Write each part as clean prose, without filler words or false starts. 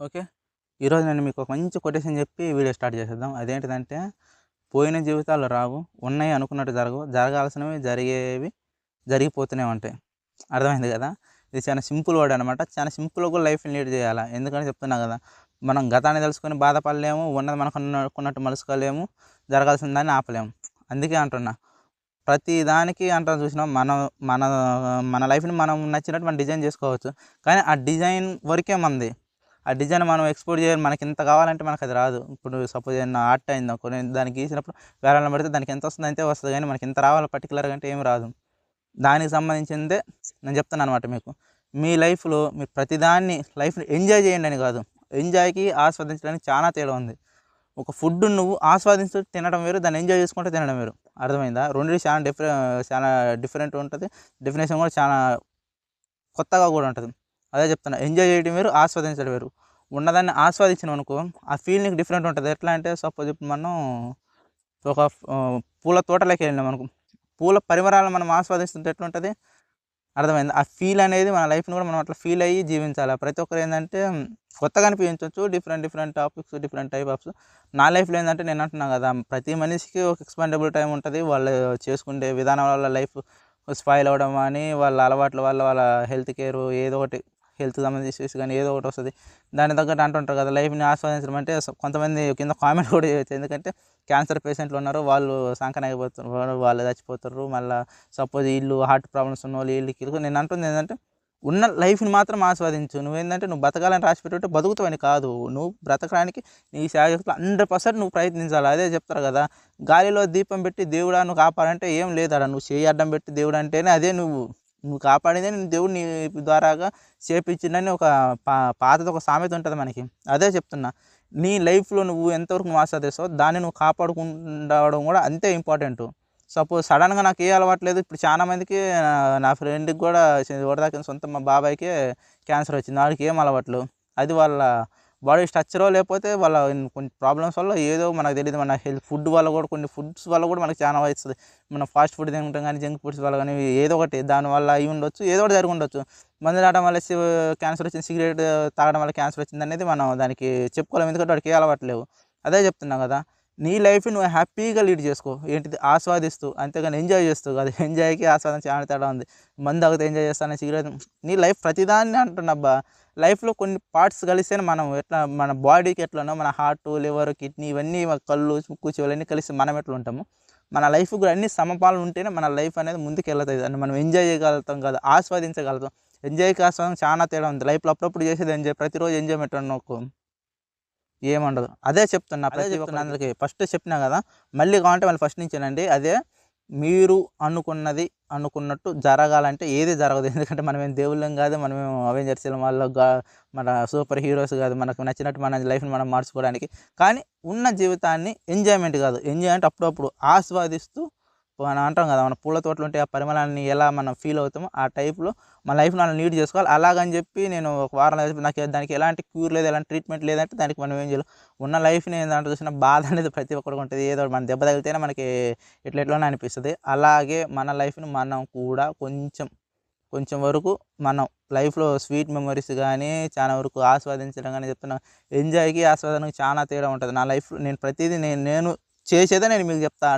Okay. ఈరోజు నేను మీకు ఒక మంచి కొటేషన్ చెప్పి వీడియో స్టార్ట్ చేసేద్దాం. అదేంటిదంటే, పోయిన జీవితాలు రావు, ఉన్నాయి అనుకున్నట్టు జరగవు, జరగాల్సినవి జరిగేవి జరిగిపోతూనే ఉంటాయి. అర్థమైంది కదా! ఇది చాలా సింపుల్ వర్డ్ అనమాట. చాలా సింపుల్‌గా లైఫ్‌ని లీడ్ చేయాలా. ఎందుకని చెప్తున్నా కదా! మనం గతాన్ని తెలుసుకొని బాధపడలేము, ఉన్నది మనకు అనుకున్నట్టు మలుచుకోలేము, జరగాల్సిన దాన్ని ఆపలేము. అందుకే అంటున్నా, ప్రతి దానికి అంటాం చూసినావా మనం మన మన లైఫ్‌ని మనం నచ్చినట్టు మనం డిజైన్ చేసుకోవచ్చు. కానీ ఆ డిజైన్ వరకే మనది. ఆ డిజైన్ మనం ఎక్స్‌పోర్ట్ చేయాలి. మనకింత కావాలంటే మనకది రాదు. ఇప్పుడు సపోజ్ ఏదన్నా ఆర్ట్ అయిందనుకో, నేను దాన్ని గీసినప్పుడు వేలల్లో పెడితే దానికి ఎంతొస్తుందో అంతే వస్తది గానీ, మనకింత రావాలి పర్టిక్యులర్‌గా అంటే ఏమి రాదు. దానికి సంబంధించిందే నేను చెప్తున్నానన్నమాట మీకు. మీ లైఫ్‌లో మీరు ప్రతిదాన్ని లైఫ్‌ని ఎంజాయ్ చేయండని కాదు. ఎంజాయ్‌కి, ఆస్వాదించడానికి చానా తేడా ఉంది. ఒక ఫుడ్‌ని నువ్వు ఆస్వాదిస్తూ తినడం వేరు, దాన్ని ఎంజాయ్ చేసుకుంటూ తినడం వేరు. అర్థమైందా? రెండిటి చాలా డిఫరెంట్ ఉంటది. డెఫినిషన్ కూడా చాలా కొత్తగా కూడా ఉంటది. అదే చెప్తున్నా. ఎంజాయ్ చేయడం వేరు, ఆస్వాదించడం వేరు. ఉన్నదాన్ని ఆస్వాదించినామనుకో, ఆ ఫీల్ నీకు డిఫరెంట్ ఉంటది. ఎట్లా అంటే సపోజ్ ఇప్పుడు మనం ఒక పూల తోటలోకెళ్ళినామనుకో, పూల పరిమళాలను మనం ఆస్వాదిస్తుంటే ఎట్లుంటది? అర్థమైందా? ఆ ఫీల్ అనేది మన లైఫ్‌ని కూడా మనం అట్లా ఫీల్ అయ్యి జీవించాల. ప్రతి ఒక్కరు ఏందంటే కొత్తగా అనిపించొచ్చు. Different different topics, different type of. నా లైఫ్‌లో ఏందంటే నేను అంటున్నా కదా! ప్రతి మనిషికి ఒక ఎక్స్‌పెండబుల్ టైమ్ ఉంటది. వాళ్ళు చేసుకునే విధానం వల్ల లైఫ్ స్పాయిల్ అవ్వడం అని, వాళ్ళ అలవాట్ల వల్ల వాళ్ళ హెల్త్ కేర్ ఏదో ఒకటి హెల్త్‌కి సంబంధించిన ఇష్యూస్ గాని ఏదో ఒకటి వస్తది. దానికి తగ్గట్టు అంటుంటారు కదా! లైఫ్‌ని ఆస్వాదించడం అంటే కొంతమంది కింద కామెంట్ కూడా చేయొచ్చు. ఎందుకంటే క్యాన్సర్ పేషెంట్లు ఉన్నారు. వాళ్ళు సంకనాగిపోతున్నారు. వాళ్ళు చచ్చిపోతుర్రు. మళ్ళా సపోజ్ ఈళ్ళు హార్ట్ ప్రాబ్లమ్స్ ఉన్నోళ్ళు ఈళ్ళకి నేను అంటుంది ఏందంటే, ఉన్న లైఫ్‌ని మాత్రం ఆస్వాదించు. నువ్వేందంటే నువ్వు బతకాలని రాసిపెట్టుంటే బతుకుతావని కాదు. నువ్వు బ్రతకడానికి నీ శాయశక్తులా 100% నువ్వు ప్రయత్నించాలి. అదే చెప్తారు కదా! గాలిలో దీపం పెట్టి దేవుడా నువ్వు కాపాడంటే ఏం లేదాడ. నువ్వు చెయ్యి అడ్డం పెట్టి దేవుడు అంటేనే అదే నువ్వు. నువ్వు కాపాడిందే నిన్ను దేవుడు నీ ద్వారాగా చేపించిండని ఒక పాతది ఒక సామెత ఉంటది మనకి. అదే చెప్తున్నా. నీ లైఫ్‌లో నువ్వు ఎంతవరకు నువ్వు ఆస్వాదిస్తావో దాన్ని నువ్వు కాపాడుకుండడం కూడా అంతే ఇంపార్టెంటు. సపోజ్ సడెన్‌గా నాకు ఏ అలవాటు లేదు. ఇప్పుడు చాలా మందికి నా ఫ్రెండ్‌కి కూడా ఇప్పటిదాకా సొంత మా బాబాయ్‌కే క్యాన్సర్ వచ్చింది. వాడికి ఏం అలవాట్లు. అది వాళ్ళ బాడీ స్ట్రక్చరో లేకపోతే వాళ్ళ కొన్ని ప్రాబ్లమ్స్ వల్ల ఏదో మనకు తెలీదు. మన ఫుడ్ వల్ల కూడా కొన్ని ఫుడ్స్ వల్ల కూడా మనకు చాలా వస్తది. మనం ఫాస్ట్ ఫుడ్ తింటాం కానీ, జంక్ ఫుడ్స్ వల్ల కానీ ఏదో ఒకటి దానివల్ల అయి ఉండొచ్చు. ఏదో ఒకటి జరిగి ఉండొచ్చు. మందు తాగడం వల్ల క్యాన్సర్ వచ్చింది. సిగరెట్ తాగడం వల్ల క్యాన్సర్ వచ్చిందనేది మనం దానికి చెప్పుకోలేం. ఎందుకంటే వాడికి ఏ అలవాటు లేవు. అదే చెప్తున్నా కదా! నీ లైఫ్‌ని నువ్వు హ్యాపీగా లీడ్ చేసుకో. ఏంటిది ఆస్వాదిస్తూ. అంతేగాని ఎంజాయ్ చేస్తూ కాదు. ఎంజాయ్‌కి ఆస్వాదనకి చాలా తేడా ఉంది. మందు తాగితే ఎంజాయ్ చేస్తాను. సిగరెట్ నీ లైఫ్ ప్రతిదాన్ని అంటున్నబ్బా! లైఫ్‌లో కొన్ని పార్ట్స్ కలిస్తేనే మనం ఎట్లా మన బాడీకి ఎట్లనో మన హార్టు, లివర్, కిడ్నీ ఇవన్నీ కళ్ళు, ముక్కు, చెవులన్నీ కలిసి మనం ఎట్లా ఉంటామో, మన లైఫ్ కూడా అన్ని సమపాలు ఉంటేనే మన లైఫ్ అనేది ముందుకెళ్తది. అని మనం ఎంజాయ్ చేయగలుగుతాం కాదు. ఆస్వాదించగలుగుతాం. ఎంజాయ్‌కి ఆస్వాదనకి చాలా తేడా ఉంది. లైఫ్‌లో అప్పుడప్పుడు చేసేది ఎంజాయ్. ప్రతిరోజు ఎంజాయ్‌మెంట్ అనుకో ఏముండదు. అదే చెప్తున్నా ప్రతి ఒక్కరికి. ఫస్ట్ చెప్పినా గదా! మళ్ళీ కావాలంటే మళ్ళీ ఫస్ట్ నుంచేనండి. అదే మీరు అనుకున్నది అనుకున్నట్టు జరగాలంటే ఏది జరగదు. ఎందుకంటే మనమేం దేవుళ్ళం గాదు. మనమేం అవెంజర్స్ సినిమాల్లో మన సూపర్ హీరోస్ గాదు. మనకు నచ్చినట్టు మన లైఫ్‌ని మనం మార్చుకోవడానికి. కానీ ఉన్న జీవితాన్ని ఎంజాయ్‌మెంట్ గాదు. ఎంజాయ్ అంటే అప్పుడప్పుడు ఆస్వాదిస్తూ మనం అంటాం గదా! మన పూల తోటలుంటే ఆ పరిమళాన్ని ఎలా మనం ఫీల్ అవుతామో ఆ టైప్‌లో మన లైఫ్‌ని మనం లీడ్ చేసుకోవాలి. అలాగని జెప్పి నేను ఒక వారం రోజులు నాకు దానికి ఎలాంటి క్యూర్ లేదు, ఎలాంటి ట్రీట్మెంట్ లేదంటే దానికి మనం ఏం చేయలేం. ఉన్న లైఫ్‌ని దాంట్లో చూసిన బాధ అనేది ప్రతి ఒక్కరికి ఉంటది. ఏదో మన దెబ్బ తగిలితేనే మనకి ఎట్లెట్లనో అనిపిస్తది. అలాగే మన లైఫ్‌ని మనం కూడా కొంచెం, కొంచెం వరకు మనం లైఫ్‌లో స్వీట్ మెమోరీస్ గానీ, చాలా వరకు ఆస్వాదించడం గానీ చెప్తున్నా. ఎంజాయ్‌కి, ఆస్వాదనకి చానా తేడా ఉంటది. నా లైఫ్‌లో నేను ప్రతీదీ నేను చేసేదే నేను మీకు జెప్తా.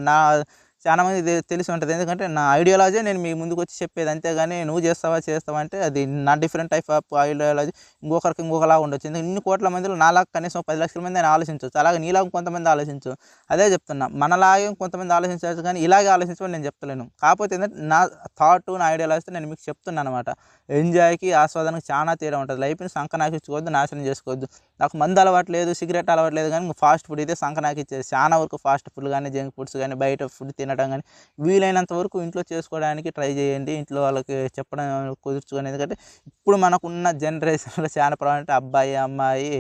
చాలా మందికి తెలిసి ఉంటది. ఎందుకంటే నా ఐడియాలజీ నేను మీ ముందుకొచ్చి చెప్పేది. అంతేగాని నువ్వు చేస్తావా, చేస్తావా అంటే అది నా డిఫరెంట్ టైప్ ఆఫ్ ఐడియాలజీ ఇంకొకరికి ఇంకొకలాగా ఉండొచ్చు. ఎందుకంటే ఇన్ని కోట్ల మందిలో నాలాగా కనీసం 10,00,000 మంది అయినా ఆలోచించొచ్చు. అలాగే నీలాగా కొంతమంది ఆలోచించు. అదే చెప్తున్నా. మనలాగే కొంతమంది ఆలోచించవచ్చు కానీ ఇలాగే ఆలోచించమని నేను చెప్తలేను. కాకపోతే ఏందంటే నా థాట్, నా ఐడియాలజీతో నేను మీకు చెప్తున్నాననమాట. ఎంజాయ్‌కి, ఆస్వాదనకి చానా తేడా ఉంటది. లైఫ్‌ని సంకనాకించుకోవద్దు, నాశనం చేసుకోవద్దు. నాకు మందు అలవాటు లేదు, సిగరెట్ అలవాటు లేదు గానీ ఫాస్ట్ ఫుడ్ ఇదే సంకనాకిచ్చేది. చాలా వరకు ఫాస్ట్ ఫుడ్‌లు గానీ, జంక్ ఫుడ్స్ గానీ, బయట ఫుడ్ తినడం గానీ, వీలైనంత వరకు ఇంట్లో చేసుకోవడానికి ట్రై చేయండి. ఇంట్లో వాళ్ళకి చెప్పడం కుదుర్చుకొని ఎందుకంటే, ఇప్పుడు మనకున్న జనరేషన్‌లో చాలా ప్రాబ్లమ్ అంటే అబ్బాయి, అమ్మాయి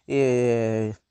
ఈ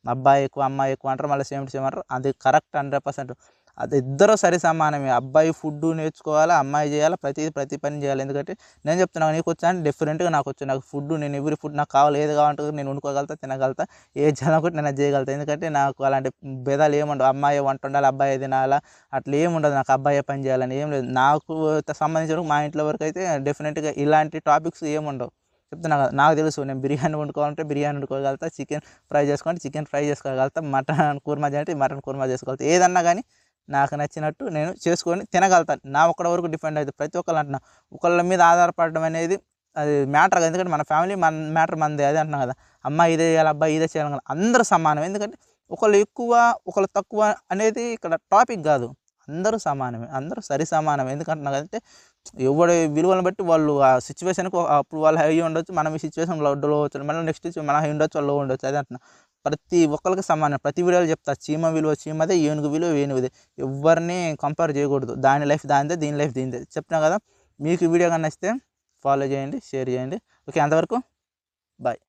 అబ్బాయి ఎక్కువ, అమ్మాయి ఎక్కువ అంటారు. మళ్ళీ సేమ్ టు సేమ్ అంటారు. అది కరెక్ట్ 100%. అది ఇద్దరు సరి సమానమే. అబ్బాయి ఫుడ్డు నేర్చుకోవాలా, అమ్మాయి చేయాలా, ప్రతి పని చేయాలి. ఎందుకంటే నేను చెప్తున్నా నీకొచ్చా అంటే డెఫినెట్‌గా నాకొచ్చు. నాకు ఫుడ్డు నేను ఎవ్రి ఫుడ్ నాకు కావాలి ఏది కావాలంటే నేను వండుకోగలుగుతా, తినగలుగుతా. ఏది చేయాలనుకుంటే నేను అది చేయగలుగుతా. ఎందుకంటే నాకు అలాంటి భేదాలు ఏముండవు. అమ్మాయే వంట వండాలి, అబ్బాయే తినాలా అట్లా ఏముండదు. నాకు అబ్బాయే పని చేయాలని ఏం లేదు. నాకు సంబంధించిన వరకు మా ఇంట్లో వరకైతే డెఫినెట్‌గా ఇలాంటి టాపిక్స్ ఏముండవు. చెప్తున్నా కదా, నాకు తెలుసు నేను బిర్యానీ వండుకోవాలంటే బిర్యానీ వండుకోగలుగుతా, చికెన్ ఫ్రై చేసుకోవాలంటే చికెన్ ఫ్రై చేసుకోగలుగుతా, మటన్ కుర్మా చేయాలంటే మటన్ కుర్మా చేసుకోగలుగుతా. ఏదన్నా కానీ నాకు నచ్చినట్టు నేను చేసుకొని తినగలుగుతాను. నా ఒక్కడి వరకు డిపెండ్ అవుతుంది. ప్రతి ఒక్కళ్ళు అంటున్నా, ఒకళ్ళ మీద ఆధారపడడం అనేది అది మ్యాటర్ కాదు. ఎందుకంటే మన ఫ్యామిలీ మన మ్యాటర్ మనది. అదే అంటున్నాం కదా, అమ్మ ఇదే చేయాలి, అబ్బాయి ఇదే చేయాలి కదా, అందరూ సమానం. ఎందుకంటే ఒకళ్ళు ఎక్కువ ఒకళ్ళు తక్కువ అనేది ఇక్కడ టాపిక్ కాదు. అందరూ సమానమే, అందరూ సరి సమానమే. ఎందుకంటున్నా కదంటే ఎవడి విలువలను బట్టి వాళ్ళు ఆ సిచ్యువేషన్కి అప్పుడు వాళ్ళు హై ఉండొచ్చు, మనం ఈ సిచ్యువేషన్ లో ఉండవచ్చు, మళ్ళీ నెక్స్ట్ మన హై ఉండొచ్చు, వాళ్ళు లో ఉండొచ్చు. అదే అంటున్నా, ప్రతి ఒక్కరికి సమానం. ప్రతి వీడియోలో చెప్తా, చీమ విలువ చీమదే, ఏనుగు విలువ ఏనుగుదే. ఎవరిని కంపేర్ చేయకూడదు. దాని లైఫ్ దానిదే, దీని లైఫ్ దీనిదే. చెప్పినా కదా. మీకు ఈ వీడియో కానీ నచ్చితే ఫాలో చేయండి, షేర్ చేయండి. ఓకే, అంతవరకు బాయ్.